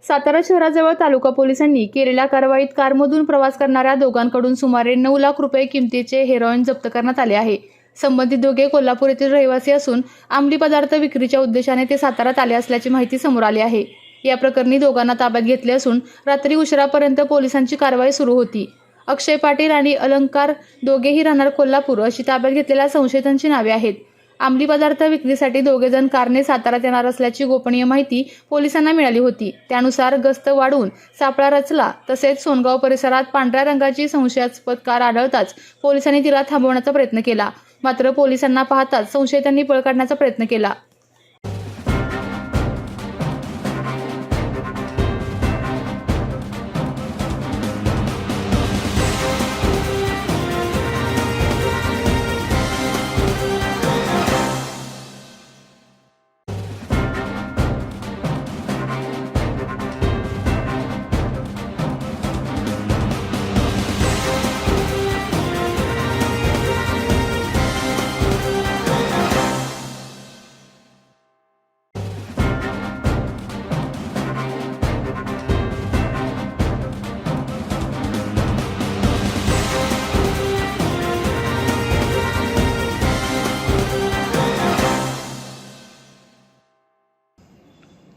सातारा शहराजवळ तालुका पोलिसांनी केलेल्या कारवाईत कारमधून प्रवास करणाऱ्या दोघांकडून सुमारे 9 लाख रुपये किमतीचे हेरोईन जप्त करण्यात आले आहे। संबंधित दोघे कोल्हापूर येथील रहिवासी असून अंमली पदार्थ विक्रीच्या उद्देशाने ते साताऱ्यात आले असल्याची माहिती समोर आली आहे। या प्रकरणी दोघांना ताब्यात घेतले असून रात्री उशिरापर्यंत पोलिसांची कारवाई सुरू होती। अक्षय पाटील आणि अलंकार दोघेही राहणार कोल्हापूर अशी ताब्यात घेतलेल्या संशयितांची नावे आहेत। अंमली पदार्थ विक्रीसाठी दोघेजण कारने साताऱ्यात येणार असल्याची गोपनीय माहिती पोलिसांना मिळाली होती। त्यानुसार गस्त वाढवून सापळा रचला। तसेच सोनगाव परिसरात पांढऱ्या रंगाची संशयास्पद कार आढळताच पोलिसांनी तिला थांबवण्याचा प्रयत्न केला, मात्र पोलिसांना पाहताच संशयितांनी पळ काढण्याचा प्रयत्न केला।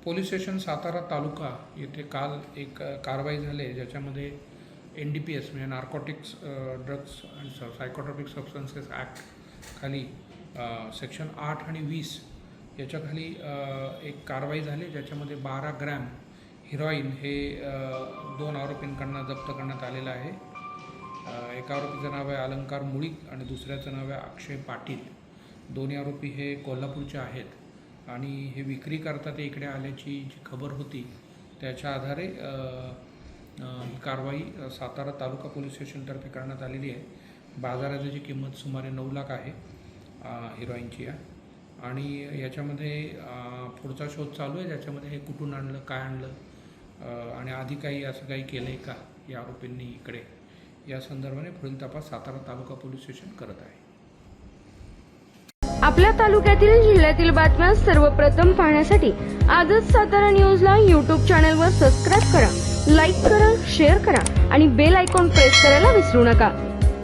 पोलीस स्टेशन सातारा तालुका येथे काल एक कारवाई झाली ज्याच्यामध्ये NDPS म्हणजे narcotics drugs and psychotropic substances act खाली सेक्शन 8 आणि 20 याच्याखाली एक कारवाई झाली ज्याच्यामध्ये 12 ग्रॅम हिरोईन हे 2 आरोपींकडून जप्त करण्यात आलेलं आहे। एका आरोपीचं नाव आहे अलंकार मुळीक आणि दुसऱ्याचं नाव आहे अक्षय पाटील। दोन्ही आरोपी हे कोल्हापूरचे आहेत आणि हे विक्री करता ते इकडे आल्याची जी खबर होती त्याच्या आधारे ही कारवाई सातारा तालुका पोलीस स्टेशनतर्फे करण्यात आलेली आहे। बाजाराची किंमत सुमारे 9 लाख आहे हिरोईनची आणि याच्यामध्ये पुढचा शोध चालू आहे ज्याच्यामध्ये हे कुठून आणलं, काय आणलं आणि आधी काही असं काही केलं आहे का या आरोपींनी इकडे, या संदर्भाने पुढील तपास सातारा तालुका पोलीस स्टेशन करत आहे। आपल्या तालुक्यातील जिल्ह्यातील बातम्या सर्वप्रथम पाहण्यासाठी आजच सातारा न्यूजला YouTube चॅनलवर सबस्क्राइब करा, लाईक करा, शेअर करा आणि बेल आयकॉन प्रेस करायला विसरू नका।